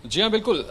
जी हाँ, बिल्कुल।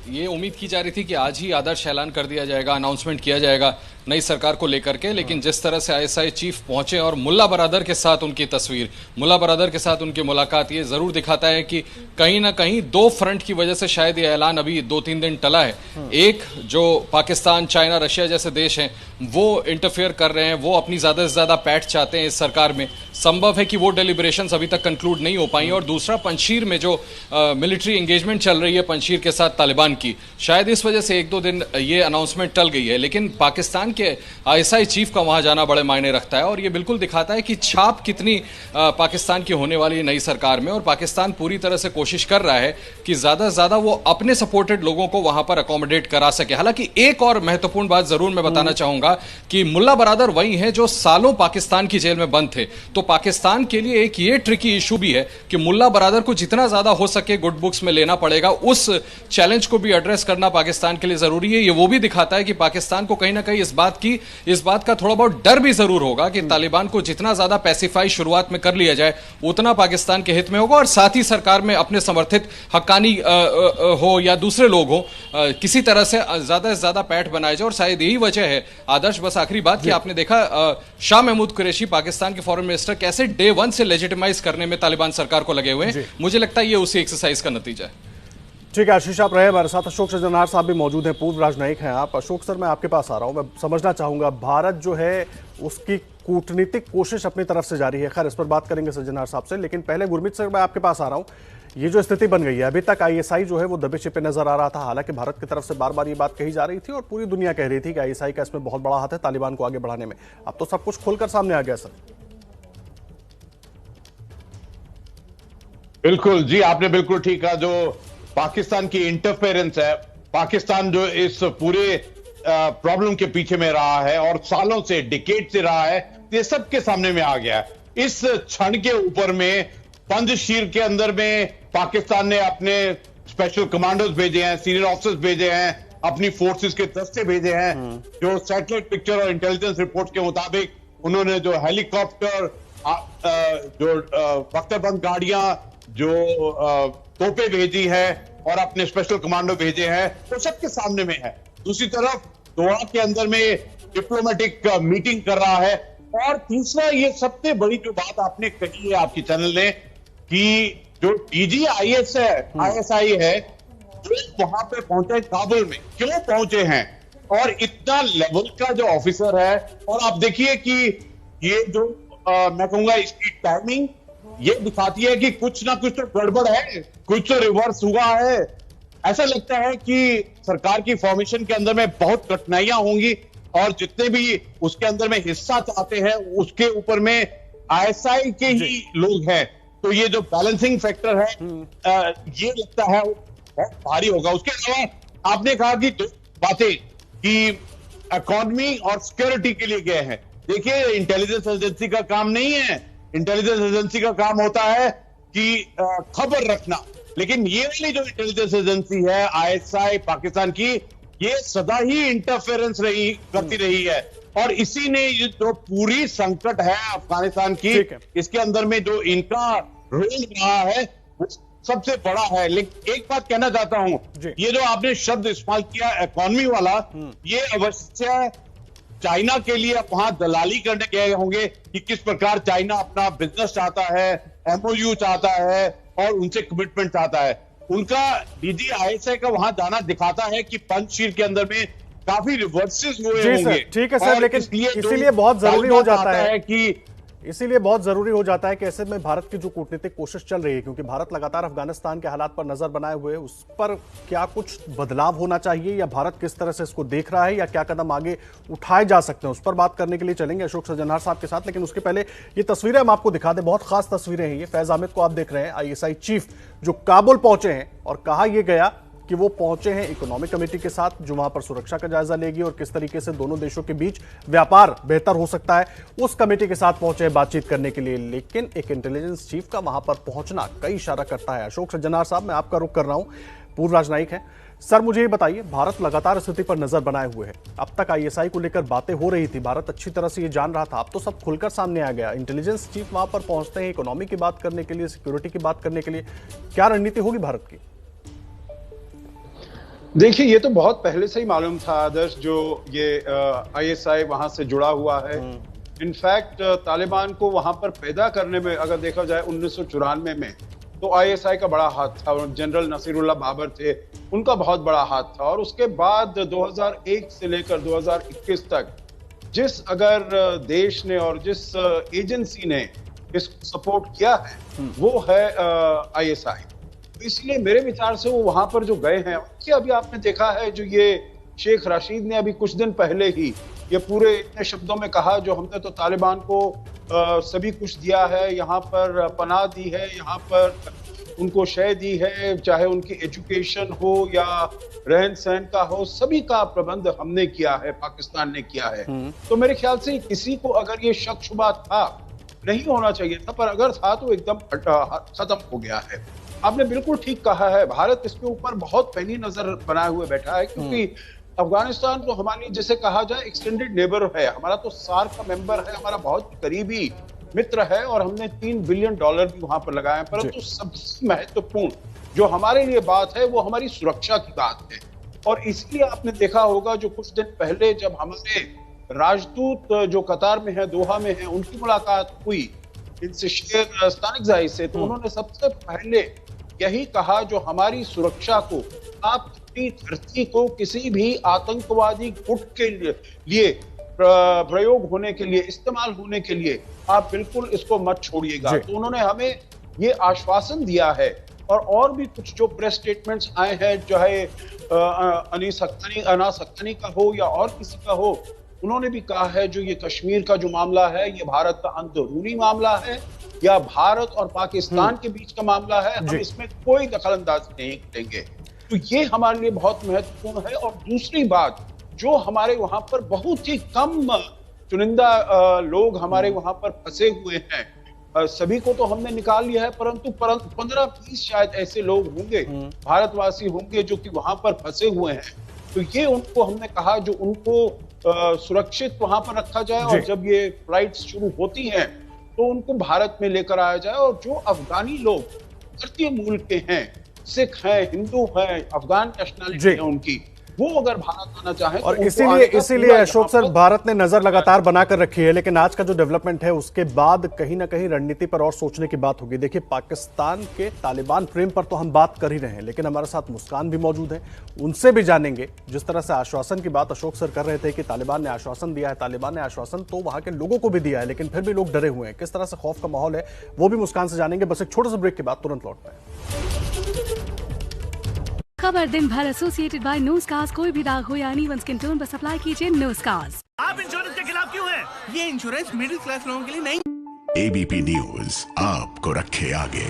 ये उम्मीद की जा रही थी कि आज ही आदर्श ऐलान कर दिया जाएगा, अनाउंसमेंट किया जाएगा नई सरकार को लेकर के, लेकिन जिस तरह से आईएसआई चीफ पहुंचे और मुल्ला बरादर के साथ उनकी तस्वीर, मुल्ला बरादर के साथ उनकी मुलाकात, ये जरूर दिखाता है कि कहीं ना कहीं दो फ्रंट की वजह से शायद ये ऐलान अभी 2-3 दिन टला है। एक, जो पाकिस्तान, चाइना, रशिया जैसे देश हैं वो इंटरफेयर कर रहे हैं, वो अपनी ज्यादा से ज्यादा पैठ चाहते हैं इस सरकार में। संभव है कि वो डेलिब्रेशंस अभी तक कंक्लूड नहीं हो पाई। और दूसरा, पंजशीर में जो मिलिट्री एंगेजमेंट चल रही है पंजशीर के साथ तालिबान की, शायद इस वजह से 1-2 दिन ये अनाउंसमेंट टल गई है। लेकिन पाकिस्तान के आईएसआई चीफ का वहां जाना बड़े मायने रखता है और ये बिल्कुल दिखाता है कि छाप कितनी पाकिस्तान की होने वाली नई सरकार में। और पाकिस्तान पूरी तरह से कोशिश कर रहा है कि ज्यादा से ज्यादा वो अपने सपोर्टेड लोगों को वहां पर अकोमोडेट करा सके। हालांकि एक और महत्वपूर्ण बात जरूर मैं बताना चाहूंगा कि मुल्ला बरादर वही हैं जो सालों पाकिस्तान की जेल में बंद थे। तो पाकिस्तान के लिए एक ये ट्रिकी इशू भी है कि मुल्ला बरादर को जितना ज्यादा हो सके गुड बुक्स में लेना पड़ेगा। उस चैलेंज को भी एड्रेस करना पाकिस्तान के लिए जरूरी है। ये वो भी दिखाता है कि पाकिस्तान को कहीं ना कहीं इस बात का थोड़ा बहुत डर भी जरूर होगा कि तालिबान को जितना ज्यादा पैसिफाई शुरुआत में कर लिया जाए उतना पाकिस्तान के हित में होगा। और साथ ही सरकार में अपने समर्थित हक्कानी हो या दूसरे लोग हो, किसी तरह से ज्यादा पैठ बनाया जाए। और शायद यही वजह है, आदर्श, बस आखिरी बात, कि आपने देखा शाह महमूद कुरैशी पाकिस्तान के फॉरेन मिनिस्टर कैसे डे 1 से लेजिटिमाइज करने में तालिबान सरकार को लगे हुए हैं। मुझे लगता है ये उसी एक्सरसाइज का नतीजा है। ठीक है आशीष, आप रहे हमारे साथ। अशोक सज्जनहार साहब भी मौजूद हैं, पूर्व राजनयिक हैं आप। अशोक सर, मैं आपके पास आ रहा हूं। मैं समझना चाहूंगा, भारत जो है उसकी कूटनीतिक कोशिश अपनी तरफ से जारी है। खैर, इस पर बात करेंगे सज्जनहार साहब से, लेकिन पहले गुरमीत सर मैं आपके पास आ रहा हूं। ये जो स्थिति बन गई है, अभी तक आईएसआई जो है वो दबे छिपे नजर आ रहा था। हालांकि भारत की तरफ से बार बार ये बात कही जा रही थी और पूरी दुनिया कह रही थी कि आईएसआई का इसमें बहुत बड़ा हाथ है तालिबान को आगे बढ़ाने में। अब तो सब कुछ खुलकर सामने आ गया सर। बिल्कुल जी, आपने बिल्कुल ठीक कहा। जो पाकिस्तान की इंटरफेरेंस है, पाकिस्तान जो इस पूरे प्रॉब्लम के पीछे में रहा है और सालों से, डिकेड से रहा है, ये सबके सामने में आ गया है। इस क्षण के ऊपर में पंजशीर के अंदर में पाकिस्तान ने अपने स्पेशल कमांडोज भेजे हैं, सीनियर ऑफिसर्स भेजे हैं, अपनी फोर्सेस के दस्ते भेजे हैं। जो सैटेलाइट पिक्चर और इंटेलिजेंस रिपोर्ट के मुताबिक उन्होंने जो हेलीकॉप्टर, जो बख्तरबंद गाड़ियां, जो तोपें भेजी है और अपने स्पेशल कमांडो भेजे हैं, वो सबके सामने में है। दूसरी तरफ दोहा के अंदर में डिप्लोमेटिक मीटिंग कर रहा है। और तीसरा, ये सबसे बड़ी जो बात आपने कही है आपकी चैनल ने, कि जो डीजी आईएसआई है जो वहां पे पहुंचे काबुल में, क्यों पहुंचे हैं, और इतना लेवल का जो ऑफिसर है। और आप देखिए कि ये जो मैं कहूंगा इसकी टाइमिंग ये दिखाती है कि कुछ ना कुछ तो गड़बड़ है, कुछ तो रिवर्स हुआ है। ऐसा लगता है कि सरकार की फॉर्मेशन के अंदर में बहुत कठिनाइयां होंगी और जितने भी उसके अंदर में हिस्सा चाहते हैं उसके ऊपर में आईएसआई के ही लोग हैं। तो ये जो बैलेंसिंग फैक्टर है, ये लगता है बहुत भारी होगा। उसके अलावा आपने कहा कि दो बातें, कि इकोनॉमी और सिक्योरिटी के लिए गए हैं। देखिए, इंटेलिजेंस एजेंसी का काम नहीं है, इंटेलिजेंस एजेंसी का काम होता है कि खबर रखना। लेकिन ये वाली जो इंटेलिजेंस एजेंसी है आईएसआई पाकिस्तान की, ये सदा ही इंटरफेरेंस करती रही है। और इसी ने ये जो पूरी संकट है अफगानिस्तान की, इसके अंदर में जो इनका रोल रहा है वो सबसे बड़ा है। लेकिन एक बात कहना चाहता हूं, ये जो आपने शब्द इस्तेमाल किया इकोनॉमी वाला, ये अवश्य चाइना के लिए वहां दलाली करने गए होंगे कि किस प्रकार चाइना अपना बिजनेस चाहता है, एमओयू चाहता है और उनसे कमिटमेंट चाहता है। उनका डीजी आईएसआई का वहां जाना दिखाता है कि पंजशीर के अंदर में काफी रिवर्सेस हुए होंगे। ठीक है सर, लेकिन इसीलिए बहुत जरूरी हो जाता है कि इसीलिए बहुत जरूरी हो जाता है कि ऐसे में भारत की जो कूटनीतिक कोशिश चल रही है, क्योंकि भारत लगातार अफगानिस्तान के हालात पर नजर बनाए हुए है, उस पर क्या कुछ बदलाव होना चाहिए या भारत किस तरह से इसको देख रहा है या क्या कदम आगे उठाए जा सकते हैं, उस पर बात करने के लिए चलेंगे अशोक सज्जनहार साहब के साथ। लेकिन उसके पहले ये तस्वीरें हम आपको दिखा दें, बहुत खास तस्वीरें हैं ये। फैज अहमद को आप देख रहे हैं, आईएसआई चीफ जो काबुल पहुंचे हैं, और कहा यह गया कि वो पहुंचे हैं इकोनॉमिक कमेटी के साथ जो वहां पर सुरक्षा का जायजा लेगी और किस तरीके से दोनों देशों के बीच व्यापार बेहतर हो सकता है, उस कमेटी के साथ पहुंचे हैं बातचीत करने के लिए। लेकिन एक इंटेलिजेंस चीफ का वहां पर पहुंचना कई इशारा करता है। अशोक सज्जनहार साहब, मैं आपका रुख कर रहा हूं, पूर्व राजनयिक हैं सर। मुझे ये बताइए, भारत लगातार स्थिति पर नजर बनाए हुए है। अब तक आईएसआई को लेकर बातें हो रही थी, भारत अच्छी तरह से ये जान रहा था, अब तो सब खुलकर सामने आ गया। इंटेलिजेंस चीफ वहां पर पहुंचते हैं इकोनॉमी की बात करने के लिए, सिक्योरिटी की बात करने के लिए। क्या रणनीति होगी भारत की? देखिए, ये तो बहुत पहले से ही मालूम था आदर्श, जो ये आईएसआई वहां से जुड़ा हुआ है। इनफैक्ट तालिबान को वहां पर पैदा करने में अगर देखा जाए 1994 में, तो आईएसआई का बड़ा हाथ था। जनरल नसीरुल्लाह बाबर थे, उनका बहुत बड़ा हाथ था। और उसके बाद 2001 से लेकर 2021 तक जिस अगर देश ने और जिस एजेंसी ने इसको सपोर्ट किया है वो है आईएसआई। तो इसलिए मेरे विचार से वो वहां पर जो गए हैं, कि अभी आपने देखा है जो ये शेख राशिद ने अभी कुछ दिन पहले ही ये पूरे इतने शब्दों में कहा, जो हमने तो तालिबान को सभी कुछ दिया है, यहाँ पर पनाह दी है, यहाँ पर उनको शय दी है, चाहे उनकी एजुकेशन हो या रहन सहन का हो, सभी का प्रबंध हमने किया है, पाकिस्तान ने किया है। तो मेरे ख्याल से किसी को अगर ये शक शुबा था, नहीं होना चाहिए था, पर अगर था तो एकदम खत्म हो गया है। आपने बिल्कुल ठीक कहा है, भारत इसके ऊपर बहुत पैनी नजर बनाए हुए बैठा है, क्योंकि अफगानिस्तान तो हमारी जैसे कहा जाए एक्सटेंडेड नेबर है, हमारा तो सार्क का मेंबर है, हमारा बहुत करीबी मित्र है, और हमने $3 बिलियन भी वहां पर लगाए हैं। परंतु सबसे महत्वपूर्ण जो हमारे लिए बात है वो हमारी सुरक्षा की बात है। और इसलिए आपने देखा होगा जो कुछ दिन पहले जब हमारे राजदूत जो कतार में है, दोहा में है, उनकी मुलाकात हुई इनसे शेर स्तानिकज़ाई से, तो उन्होंने सबसे पहले यही कहा, जो हमारी सुरक्षा को आप अपनी धरती को किसी भी आतंकवादी गुट के लिए प्रयोग होने के लिए, इस्तेमाल होने के लिए आप बिल्कुल इसको मत छोड़िएगा। तो उन्होंने हमें ये आश्वासन दिया है। और भी कुछ जो प्रेस स्टेटमेंट्स आए हैं, चाहे अनास हक्कानी का हो या और किसी का हो, उन्होंने भी कहा है जो ये कश्मीर का जो मामला है, ये भारत का अंदरूनी मामला है या भारत और पाकिस्तान के बीच का मामला है, हम इसमें कोई दखलंदाजी नहीं करेंगे। तो ये हमारे लिए बहुत महत्वपूर्ण है। और दूसरी बात, जो हमारे वहां पर बहुत ही कम चुनिंदा लोग हमारे वहां पर फंसे हुए हैं, सभी को तो हमने निकाल लिया है, परंतु 15-20 शायद ऐसे लोग होंगे, भारतवासी होंगे, जो कि वहां पर फंसे हुए हैं। तो ये उनको हमने कहा जो उनको सुरक्षित वहां पर रखा जाए, और जब ये फ्लाइट्स शुरू होती हैं तो उनको भारत में लेकर आया जाए। और जो अफगानी लोग भारतीय मूल के हैं, सिख हैं, हिंदू हैं, अफगान नेशनलिटी है उनकी, वो अगर भारत आना चाहे और तो इसीलिए अशोक सर, भारत ने नजर लगातार बनाकर रखी है। लेकिन आज का जो डेवलपमेंट है उसके बाद कहीं ना कहीं रणनीति पर और सोचने की बात होगी। देखिए, पाकिस्तान के तालिबान प्रेम पर तो हम बात कर ही रहे हैं, लेकिन हमारे साथ मुस्कान भी मौजूद है, उनसे भी जानेंगे। जिस तरह से आश्वासन की बात अशोक सर कर रहे थे कि तालिबान ने आश्वासन दिया है, तालिबान ने आश्वासन तो वहां के लोगों को भी दिया है, लेकिन फिर भी लोग डरे हुए हैं। किस तरह से खौफ का माहौल है वो भी मुस्कान से जानेंगे। बस एक छोटे से ब्रेक के बाद तुरंत लौटते हैं। खबर दिन भर एसोसिएटेड बाय नोस्कार्स। कोई भी दाग हो या अनइवन स्किन टोन, बस अप्लाई कीजिए नोस्कार्स। आप इंश्योरेंस के खिलाफ क्यों हैं? ये इंश्योरेंस मिडिल क्लास लोगों के लिए नहीं। एबीपी न्यूज आपको रखे आगे।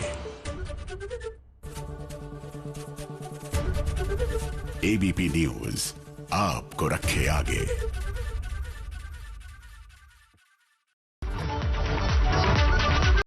एबीपी न्यूज आपको रखे आगे।